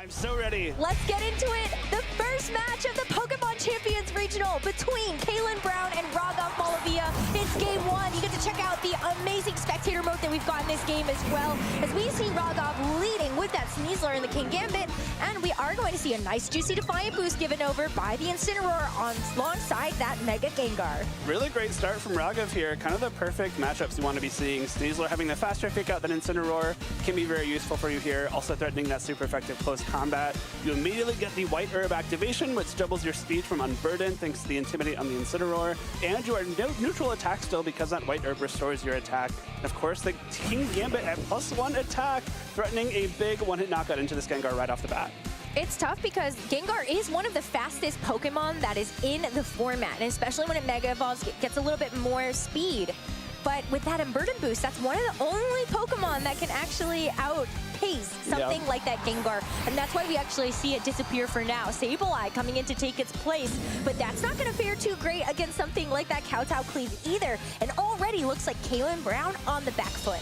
I'm so ready. Let's get into it. The first match of the Pokemon Champions Regional between Caelan Brown and Raghav Malaviya. It's game one. You get to check out the amazing spectator mode that we've got in this game as well, as we see Raghav leading with that Sneasler in the King Gambit, and we are going to see a nice juicy Defiant boost given over by the Incineroar alongside that Mega Gengar. Really great start from Raghav here. Kind of the perfect matchups you want to be seeing. Sneasler having the faster fake out than Incineroar can be very useful for you here. Also threatening that super effective close combat. You immediately get the White Herb activation, which doubles your speed from Unburdened thanks to the Intimidate on the Incineroar. And you are neutral attack still because that White Herb restores your attack. And of course, the King Gambit at +1 attack, threatening a big one-hit knockout into this Gengar right off the bat. It's tough because Gengar is one of the fastest Pokemon that is in the format, and especially when it Mega Evolves, it gets a little bit more speed. But with that Unburdened boost, that's one of the only Pokemon that can actually outpace something like that Gengar. And that's why we actually see it disappear for now. Sableye coming in to take its place, but that's not going to fare too great against something like that Kowtow Cleave either. And already looks like Caelan Brown on the back foot.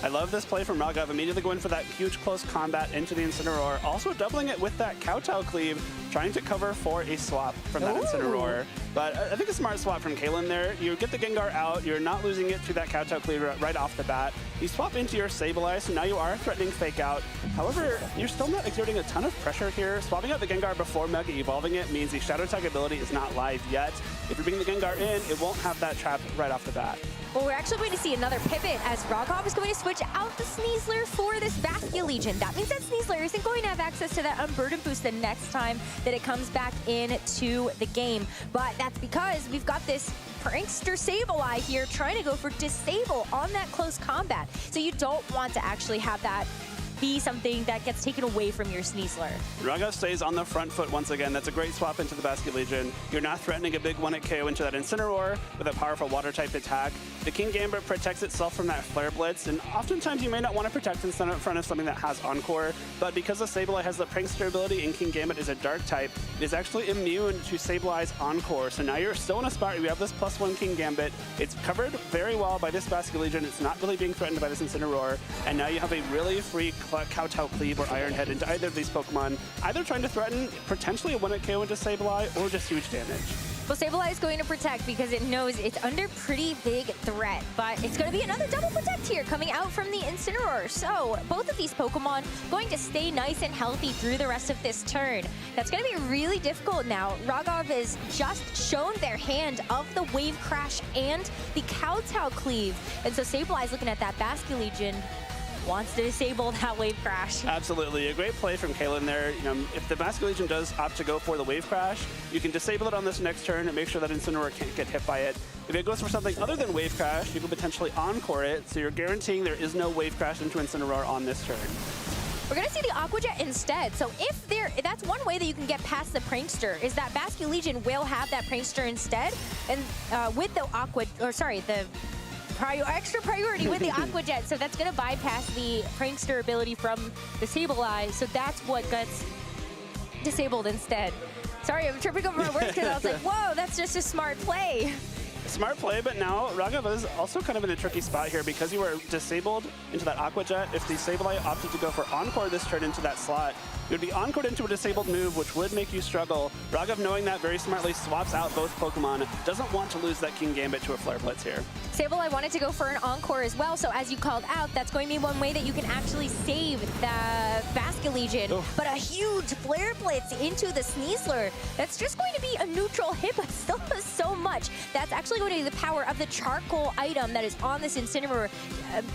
I love this play from Raghav, immediately going for that huge close combat into the Incineroar, also doubling it with that Kowtow Cleave, trying to cover for a swap from that Incineroar. But I think a smart swap from Caelan there. You get the Gengar out, you're not losing it to that Kowtow Cleave right off the bat. You swap into your Sableye, so now you are threatening Fake Out. However, you're still not exerting a ton of pressure here. Swapping out the Gengar before Mega Evolving it means the Shadow Tag ability is not live yet. If you're bringing the Gengar in, it won't have that trap right off the bat. Well, we're actually going to see another pivot as Raghav is going to switch out the Sneasler for this Basculegion. That means that Sneasler isn't going to have access to that Unburdened boost the next time that it comes back into the game. But that's because we've got this prankster Sableye here trying to go for Disable on that close combat. So you don't want to actually have that be something that gets taken away from your Sneasler. Raghav stays on the front foot once again. That's a great swap into the Basculegion. You're not threatening a big one-hit KO into that Incineroar with a powerful water-type attack. The King Gambit protects itself from that Flare Blitz, and oftentimes you may not want to protect in front of something that has Encore, but because the Sableye has the Prankster ability and King Gambit is a Dark type, it is actually immune to Sableye's Encore. So now you're still in a spot where you have this +1 King Gambit. It's covered very well by this Basculegion. It's not really being threatened by this Incineroar, and now you have a really free Kowtow Cleave or Iron Head into either of these Pokemon, either trying to threaten potentially a one-hit KO into Sableye or just huge damage. Well, Sableye is going to protect because it knows it's under pretty big threat, but it's going to be another double protect here coming out from the Incineroar. So both of these Pokemon going to stay nice and healthy through the rest of this turn. That's going to be really difficult now. Raghav has just shown their hand of the Wave Crash and the Kowtow Cleave. And so Sableye is looking at that Basculegion, wants to disable that Wave Crash. Absolutely, a great play from Caelan there. You know, if the Basculegion does opt to go for the Wave Crash, you can disable it on this next turn and make sure that Incineroar can't get hit by it. If it goes for something other than Wave Crash, you can potentially Encore it, so you're guaranteeing there is no Wave Crash into Incineroar on this turn. We're going to see the Aqua Jet instead. So if that's one way that you can get past the Prankster, is that Basculegion will have that Prankster instead, and with the the extra priority with the Aqua Jet, so that's going to bypass the Prankster ability from the Sableye, so that's what gets disabled instead. Sorry, I'm tripping over my words because I was like, whoa, that's just a smart play. Smart play, but now Raghav is also kind of in a tricky spot here because you were disabled into that Aqua Jet. If the Sableye opted to go for Encore this turn into that slot, you would be encored into a disabled move, which would make you struggle. Raghav, knowing that, very smartly swaps out both Pokemon. Doesn't want to lose that King Gambit to a Flare Blitz here. Sableye wanted to go for an Encore as well, so as you called out, that's going to be one way that you can actually save the Basculegion. But a huge Flare Blitz into the Sneasler. That's just going to be a neutral hit, but still does so much. That's actually going to be the power of the charcoal item that is on this Incineroar,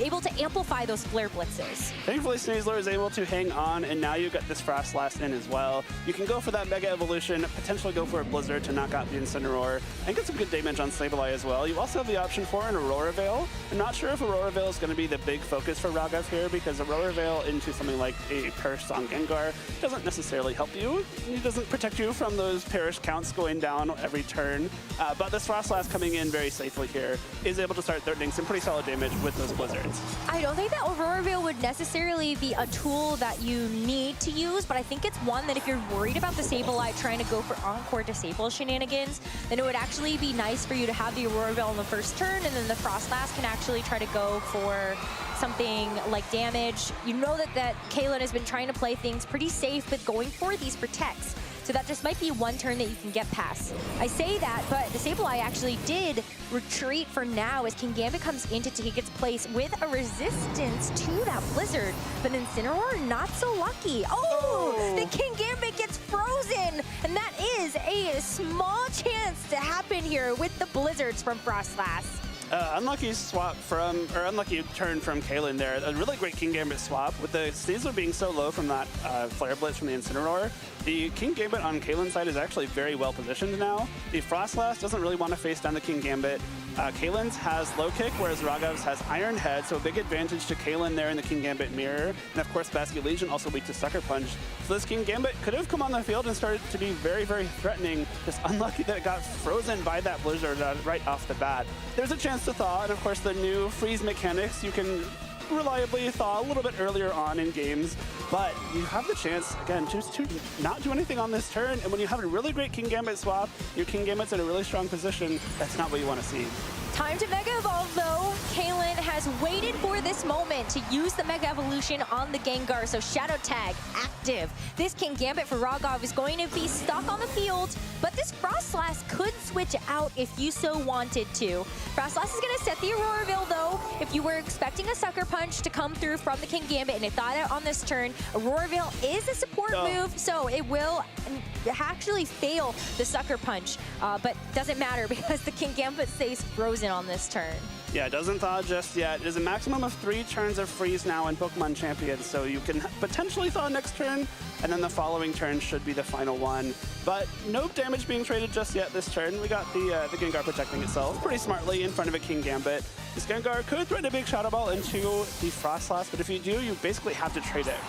able to amplify those Flare Blitzes. Thankfully, Sneasler is able to hang on, and now you get this Frost Blast in as well. You can go for that Mega Evolution, potentially go for a Blizzard to knock out the Incineroar, and get some good damage on Sableye as well. You also have the option for an Aurora Veil. I'm not sure if Aurora Veil is going to be the big focus for Raghav here, because Aurora Veil into something like a Perish on Gengar doesn't necessarily help you. It doesn't protect you from those Perish counts going down every turn. But this Frost Blast coming in very safely here is able to start threatening some pretty solid damage with those Blizzards. I don't think that Aurora Veil would necessarily be a tool that you need to use, but I think it's one that if you're worried about the Sableye trying to go for Encore Disable shenanigans, then it would actually be nice for you to have the Aurora Veil on the first turn, and then the Frost Blast can actually try to go for something like damage. You know that Caelan has been trying trying to play things pretty safe, but going for these protects. So that just might be one turn that you can get past. I say that, but the Sableye actually did retreat for now as Kingambit comes in to take its place with a resistance to that Blizzard. But Incineroar, not so lucky. Oh, the Kingambit gets frozen! And that is a small chance to happen here with the Blizzards from Frostlass. Unlucky swap from, or unlucky turn from Caelan there. A really great Kingambit swap with the Sneasler being so low from that Flare Blitz from the Incineroar. The Kingambit on Caelan's side is actually very well positioned now. The Frostlass doesn't really want to face down the Kingambit. Caelan's has low kick, whereas Raghav's has Iron Head, so a big advantage to Caelan there in the Kingambit mirror. And of course, Basket Legion also weak to Sucker Punch. So this Kingambit could have come on the field and started to be very, very threatening. Just unlucky that it got frozen by that Blizzard right off the bat. There's a chance to thaw, and of course the new freeze mechanics, you can reliably thaw a little bit earlier on in games, but you have the chance, again, just to not do anything on this turn, and when you have a really great Kingambit swap, your Kingambit's in a really strong position, that's not what you want to see. Time to Mega Evolve, though. Caelan has waited for this moment to use the Mega Evolution on the Gengar, so Shadow Tag active. This Kingambit for Raghav is going to be stuck on the field, but this Frostlass could switch out if you so wanted to. Frostlass is going to set the Auroraville, though. If you were expecting a Sucker Punch to come through from the Kingambit and it thought out on this turn, Auroraville is a support move, so it will actually fail the Sucker Punch, but doesn't matter because the Kingambit stays frozen on this turn. Yeah, it doesn't thaw just yet. There's a maximum of 3 turns of freeze now in Pokemon Champions, so you can potentially thaw next turn, and then the following turn should be the final one. But no damage being traded just yet this turn. We got the Gengar protecting itself pretty smartly in front of a Kingambit. This Gengar could threaten a big Shadow Ball into the Frostlass, but if you do, you basically have to trade it.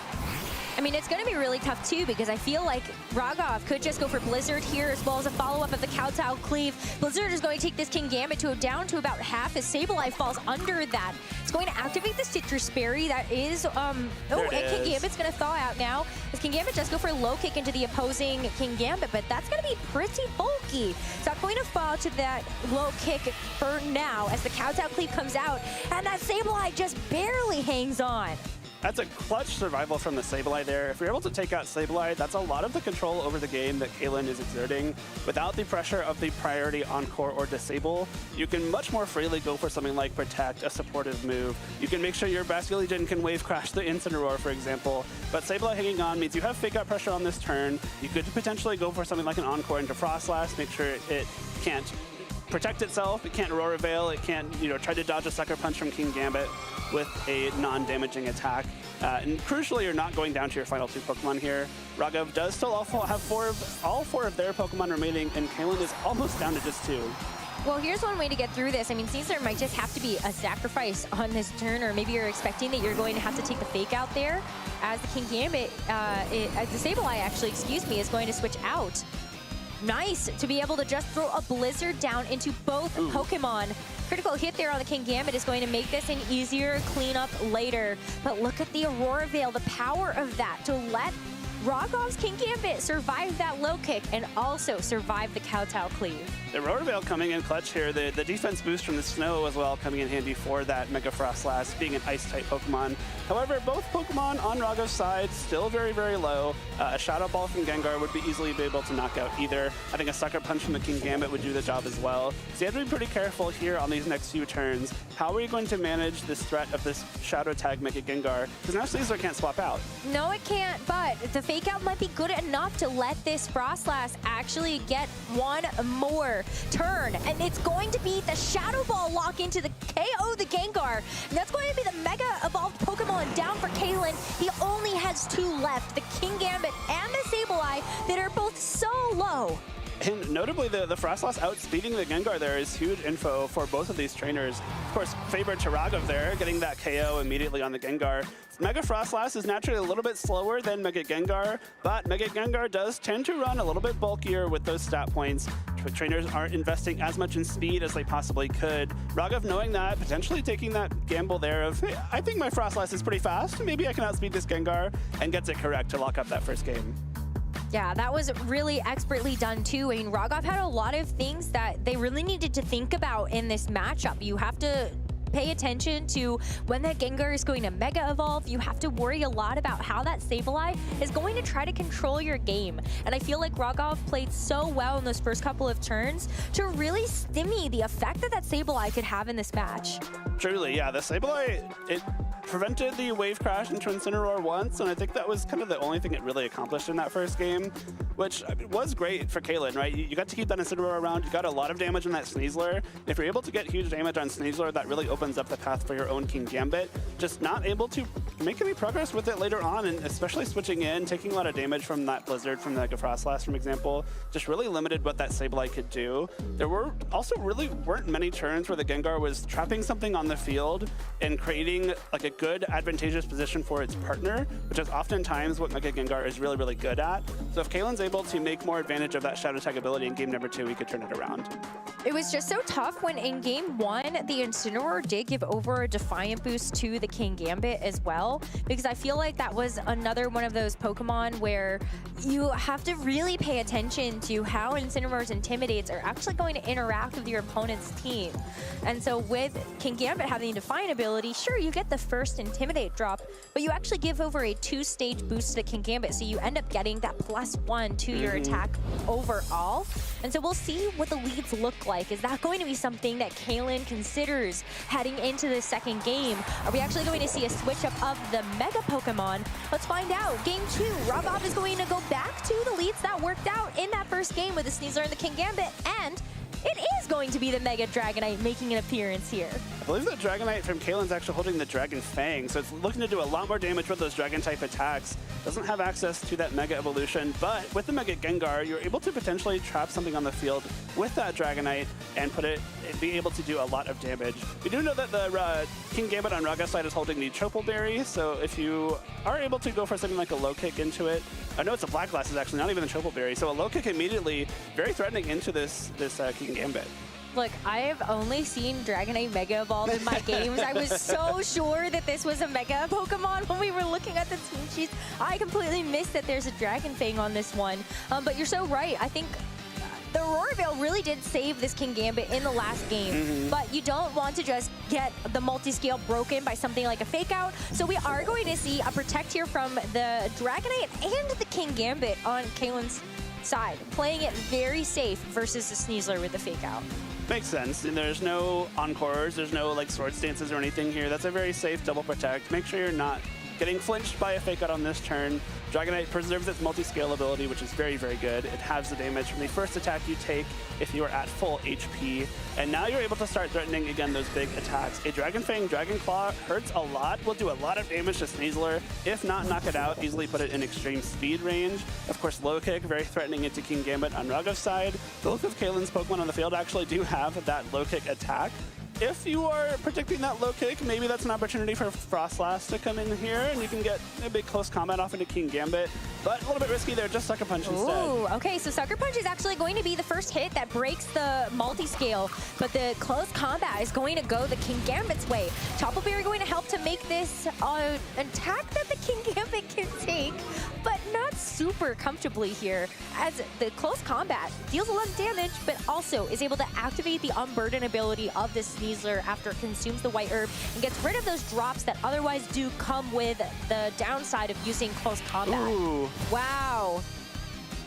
I mean, it's going to be really tough, too, because I feel like Raghav could just go for Blizzard here, as well as a follow-up of the Kowtow Cleave. Blizzard is going to take this Kingambit down to about half as Sableye falls under that. It's going to activate the Citrus Berry. That is, and Kingambit's going to thaw out now. As Kingambit does go for a low kick into the opposing Kingambit, but that's going to be pretty bulky. So I'm going to fall to that low kick for now as the Kowtow Cleave comes out, and that Sableye just barely hangs on. That's a clutch survival from the Sableye there. If you're able to take out Sableye, that's a lot of the control over the game that Caelan is exerting. Without the pressure of the priority Encore or Disable, you can much more freely go for something like Protect, a supportive move. You can make sure your Basket Legion can Wave Crash the Incineroar, for example. But Sableye hanging on means you have Fake Out pressure on this turn. You could potentially go for something like an Encore into Frostlass, make sure it can't protect itself, it can't Auroraville, it can't, try to dodge a Sucker Punch from Kingambit with a non-damaging attack. And crucially, you're not going down to your final 2 Pokemon here. Raghav does still have all four of their Pokemon remaining, and Caelan is almost down to just 2. Well, here's one way to get through this. I mean, Caesar might just have to be a sacrifice on this turn, or maybe you're expecting that you're going to have to take the Fake Out there, as the Kingambit, as the Sableye actually, is going to switch out. Nice to be able to just throw a Blizzard down into both Pokemon. Critical hit there on the Kingambit is going to make this an easier cleanup later. But look at the Auroraville, the power of that to let Raghav's Kingambit survive that low kick and also survive the Kowtow Cleave. The Auroraville coming in clutch here. The defense boost from the snow as well coming in handy for that Mega Frostlass being an Ice-type Pokemon. However, both Pokemon on Raghav's side still very, very low. A Shadow Ball from Gengar would be easily be able to knock out either. I think a Sucker Punch from the Kingambit would do the job as well. So you have to be pretty careful here on these next few turns. How are you going to manage this threat of this Shadow Tag Mega Gengar? Because now Caesar can't swap out. No, it can't, but the Fake Out might be good enough to let this Frostlass actually get one more turn, and it's going to be the Shadow Ball lock into the KO the Gengar, and that's going to be the Mega Evolved Pokemon down for Caelan. He only has 2 left, the Kingambit and the Sableye, that are both so low. And notably, the Frostlass outspeeding the Gengar there is huge info for both of these trainers. Of course, favored to Raghav there, getting that KO immediately on the Gengar. Mega Frostlass is naturally a little bit slower than Mega Gengar, but Mega Gengar does tend to run a little bit bulkier with those stat points. Trainers aren't investing as much in speed as they possibly could. Raghav, knowing that, potentially taking that gamble there of, hey, I think my Frostlass is pretty fast, maybe I can outspeed this Gengar, and gets it correct to lock up that first game. Yeah, that was really expertly done too. I mean, Raghav had a lot of things that they really needed to think about in this matchup. You have to pay attention to when that Gengar is going to Mega Evolve. You have to worry a lot about how that Sableye is going to try to control your game. And I feel like Raghav played so well in those first couple of turns to really stimmy the effect that Sableye could have in this match. Truly, yeah, the Sableye, it prevented the wave crash into Incineroar once, and I think that was kind of the only thing it really accomplished in that first game, which was great for Caelan, right? You got to keep that Incineroar around, you got a lot of damage on that Sneasler. If you're able to get huge damage on Sneasler, that really opens up the path for your own King Gambit. Just not able to make any progress with it later on, and especially switching in, taking a lot of damage from that Blizzard, from the Frost Blast, for example, just really limited what that Sableye could do. There were also really weren't many turns where the Gengar was trapping something on the field and creating like a good advantageous position for its partner, which is oftentimes what Mega Gengar is really, really good at. So if Caelan's able to make more advantage of that Shadow Tag ability in game number 2, he could turn it around. It was just so tough when in game 1, the Incineroar did give over a Defiant boost to the King Gambit as well, because I feel like that was another one of those Pokemon where you have to really pay attention to how Incineroar's Intimidates are actually going to interact with your opponent's team. And so with King Gambit having the Defiant ability, sure, you get the first Intimidate drop, but you actually give over a 2-stage boost to the King Gambit, so you end up getting that +1 to your attack overall. And so we'll see what the leads look like. Is that going to be something that Caelan considers heading into the second game? Are we actually going to see a switch up of the Mega Pokemon? Let's find out. Game 2, Raghav is going to go back to the leads that worked out in that first game with the Sneasler and the King Gambit, and it is going to be the Mega Dragonite making an appearance here. I believe that Dragonite from Caelan's actually holding the Dragon Fang, so it's looking to do a lot more damage with those Dragon-type attacks. Doesn't have access to that Mega Evolution, but with the Mega Gengar, you're able to potentially trap something on the field with that Dragonite and be able to do a lot of damage. We do know that the King Gambit on Raghav's side is holding the Chople Berry, so if you are able to go for something like a low kick into it, I know it's a Black Glasses actually, not even the Chople Berry, so a low kick immediately, very threatening into this King Gambit. Look, I have only seen Dragonite Mega Evolve in my games. I was so sure that this was a Mega Pokemon when we were looking at the team sheets. I completely missed that there's a Dragon Fang on this one. But you're so right. I think the Aurora Veil really did save this King Gambit in the last game, but you don't want to just get the multi-scale broken by something like a Fake Out. So we are going to see a Protect here from the Dragonite and the King Gambit on Caelan's side, playing it very safe versus the Sneasler with the Fake Out. Makes sense. And there's no Encores, there's no like Sword Stances or anything here. That's a very safe double protect. Make sure you're not getting flinched by a Fake Out on this turn. Dragonite preserves its multi-scale ability, which is very, very good. It halves the damage from the first attack you take if you are at full HP. And now you're able to start threatening, again, those big attacks. A Dragon Fang, Dragon Claw hurts a lot, will do a lot of damage to Sneasler. If not, knock it out, easily put it in extreme speed range. Of course, Low Kick, very threatening into King Gambit on Raghav's side. Both of Caelan's Pokemon on the field actually do have that Low Kick attack. If you are predicting that low kick, maybe that's an opportunity for Frostlass to come in here and you can get a big close combat off into King Gambit. But a little bit risky there, just Sucker Punch instead. Ooh, okay, so Sucker Punch is actually going to be the first hit that breaks the multi-scale, but the close combat is going to go the King Gambit's way. Chople Berry going to help to make this an attack that the King Gambit can take, but not super comfortably here, as the close combat deals a lot of damage, but also is able to activate the Unburden ability of this Sneasler after it consumes the White Herb and gets rid of those drops that otherwise do come with the downside of using close combat. Ooh. Wow.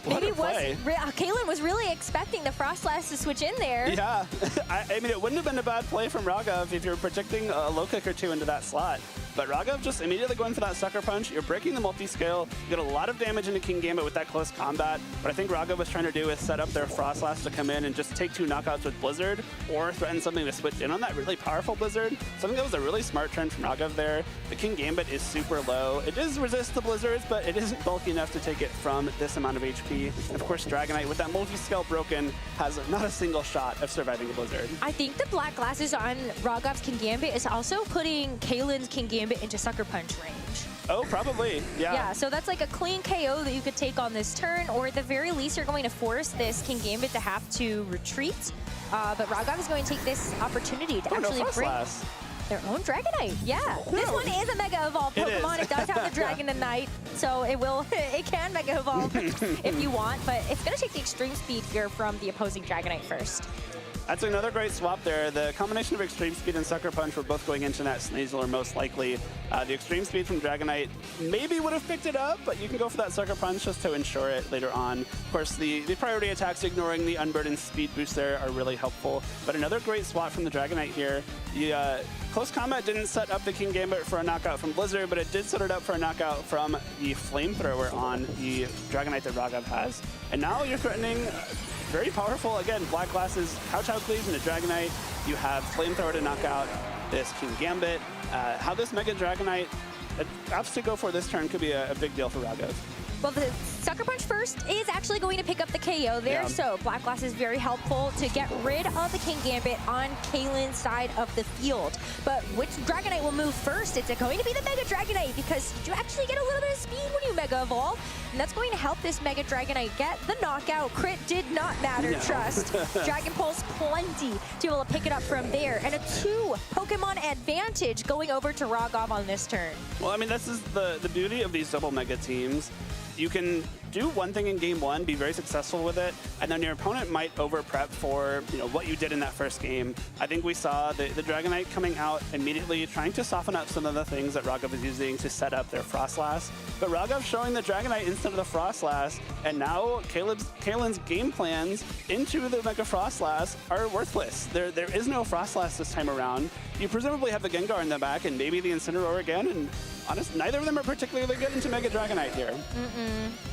What Maybe a play. Caelan was really expecting the Frostlass to switch in there. Yeah, I mean, it wouldn't have been a bad play from Raghav if you're projecting a low kick or two into that slot. But Raghav just immediately going for that Sucker Punch. You're breaking the multi-scale. You get a lot of damage into King Gambit with that close combat. What I think Raghav was trying to do is set up their Frostlass to come in and just take 2 knockouts with Blizzard or threaten something to switch in on that really powerful Blizzard. So I think that was a really smart trend from Raghav there. The King Gambit is super low. It does resist the Blizzards, but it isn't bulky enough to take it from this amount of HP. And of course, Dragonite with that multi-scale broken has not a single shot of surviving a Blizzard. I think the Black Glasses on Raghav's King Gambit is also putting Caelan's King Gambit into Sucker Punch range. Oh, probably, yeah. Yeah, so that's like a clean KO that you could take on this turn, or at the very least, you're going to force this King Gambit to have to retreat. But Raghav is going to take this opportunity to actually bring their own Dragonite. Yeah, this one is a Mega Evolve Pokemon. It does have the Dragonite, so it can Mega Evolve if you want, but it's going to take the extreme speed here from the opposing Dragonite first. That's another great swap there. The combination of Extreme Speed and Sucker Punch were both going into that Sneasler most likely. The Extreme Speed from Dragonite maybe would have picked it up, but you can go for that Sucker Punch just to ensure it later on. Of course, the priority attacks ignoring the Unburdened Speed boost there are really helpful. But another great swap from the Dragonite here. The Close Combat didn't set up the King Gambit for a knockout from Blizzard, but it did set it up for a knockout from the Flamethrower on the Dragonite that Raghav has. And now you're threatening very powerful, again, Black Glass's Kowtow Cleaves and a Dragonite. You have Flamethrower to knock out this King Gambit. How this Mega Dragonite opts to go for this turn could be a big deal for Raghav. Well, the Sucker Punch first is actually going to pick up the KO there, so Black Glass is very helpful to get rid of the King Gambit on Caelan's side of the field. But which Dragonite will move first? It's going to be the Mega Dragonite, because you actually get a little bit of speed when you Mega Evolve, and that's going to help this Mega Dragonite get the knockout. Crit did not matter, trust. Dragon Pulse plenty to be able to pick it up from there, and a 2 Pokemon advantage going over to Raghav on this turn. Well, I mean, this is the beauty of these double Mega teams. You can do one thing in game one, be very successful with it, and then your opponent might over-prep for what you did in that first game. I think we saw the Dragonite coming out immediately, trying to soften up some of the things that Raghav is using to set up their Frostlass. But Raghav showing the Dragonite instead of the Frostlass, and now Caelan's game plans into the Mega Frostlass are worthless. There is no Frostlass this time around. You presumably have the Gengar in the back and maybe the Incineroar again, and honestly, neither of them are particularly good into Mega Dragonite here.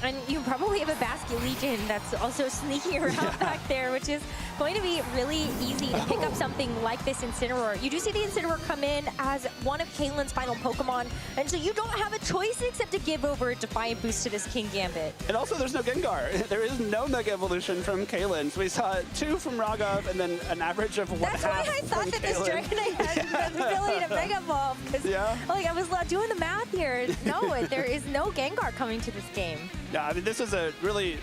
And you probably have a Basculegion that's also sneaking around back there, which is going to be really easy to pick up something like this Incineroar. You do see the Incineroar come in as one of Caelan's final Pokemon, and so you don't have a choice except to give over a Defiant Boost to this King Gambit. And also, there's no Gengar. There is no Mega Evolution from Caelan. So we saw 2 from Raghav, and then an average of 1.5. That's why I thought that this Dragonite had the ability to Mega Evolve, because like, I was doing the math here. No, there is no Gengar coming to this game. Yeah, I mean, this is a really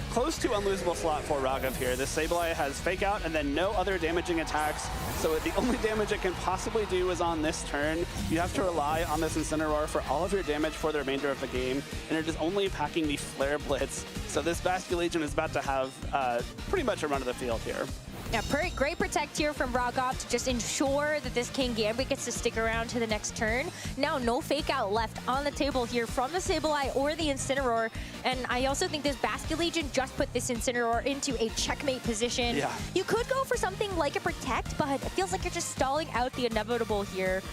close to unlosable slot for Raghav here. This Sableye has Fake Out and then no other damaging attacks, so the only damage it can possibly do is on this turn. You have to rely on this Incineroar for all of your damage for the remainder of the game, and it is only packing the Flare Blitz, so this Basculegion is about to have pretty much a run of the field here. Yeah, great protect here from Raghav to just ensure that this King Gambit gets to stick around to the next turn. Now, no Fake Out left on the table here from the Sableye or the Incineroar. And I also think this Basculegion just put this Incineroar into a checkmate position. Yeah. You could go for something like a Protect, but it feels like you're just stalling out the inevitable here.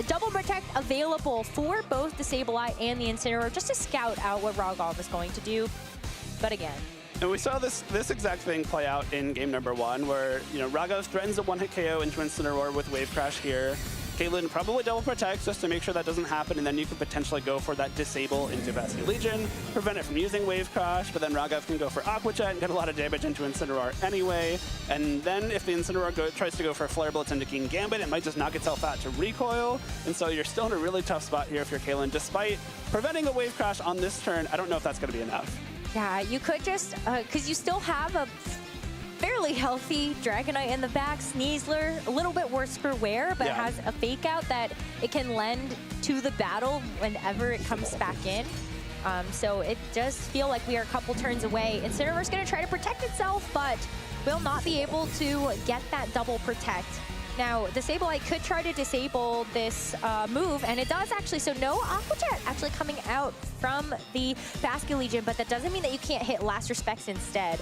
Double Protect available for both the Sableye and the Incineroar just to scout out what Raghav is going to do. But again, and we saw this exact thing play out in game number 1, where Raghav threatens a one-hit KO into Incineroar with Wave Crash here. Caelan probably double protects just to make sure that doesn't happen, and then you can potentially go for that Disable into Basculegion, prevent it from using Wave Crash, but then Raghav can go for Aqua Jet and get a lot of damage into Incineroar anyway. And then if the Incineroar tries to go for Flare Blitz into King Gambit, it might just knock itself out to recoil, and so you're still in a really tough spot here if you're Caelan. Despite preventing a Wave Crash on this turn, I don't know if that's going to be enough. Yeah, you could just, because you still have a fairly healthy Dragonite in the back. Sneasler, a little bit worse for wear, but has a Fake Out that it can lend to the battle whenever it comes back in. So it does feel like we are a couple turns away. Incineroar's going to try to protect itself, but will not be able to get that double protect. Now, the Sableye could try to disable this move, and it does actually. So no Aqua Jet actually coming out from the Basculegion, but that doesn't mean that you can't hit Last Respects instead.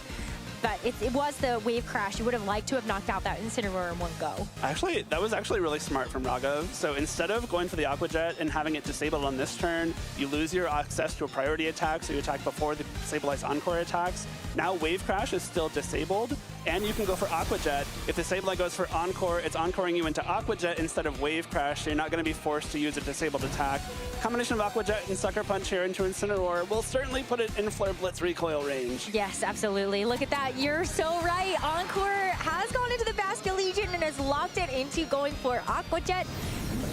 But it was the Wave Crash. You would have liked to have knocked out that Incineroar in one go. Actually, that was actually really smart from Raghav. So instead of going for the Aqua Jet and having it disabled on this turn, you lose your access to a priority attack, so you attack before the Sableye's Encore attacks. Now Wave Crash is still disabled, and you can go for Aqua Jet. If the Sableye goes for Encore, it's Encoring you into Aqua Jet instead of Wave Crash, so you're not going to be forced to use a disabled attack. Combination of Aqua Jet and Sucker Punch here into Incineroar will certainly put it in Flare Blitz recoil range. Yes, absolutely. Look at that. You're so right. Encore has gone into the Basculegion and has locked it into going for Aqua Jet.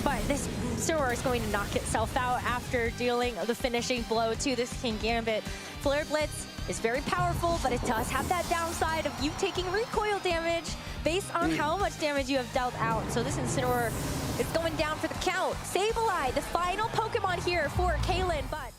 But this Incineroar is going to knock itself out after dealing the finishing blow to this King Gambit. Flare Blitz is very powerful, but it does have that downside of you taking recoil damage based on how much damage you have dealt out. So this Incineroar is going down for the count. Sableye, the final Pokemon here for Caelan, but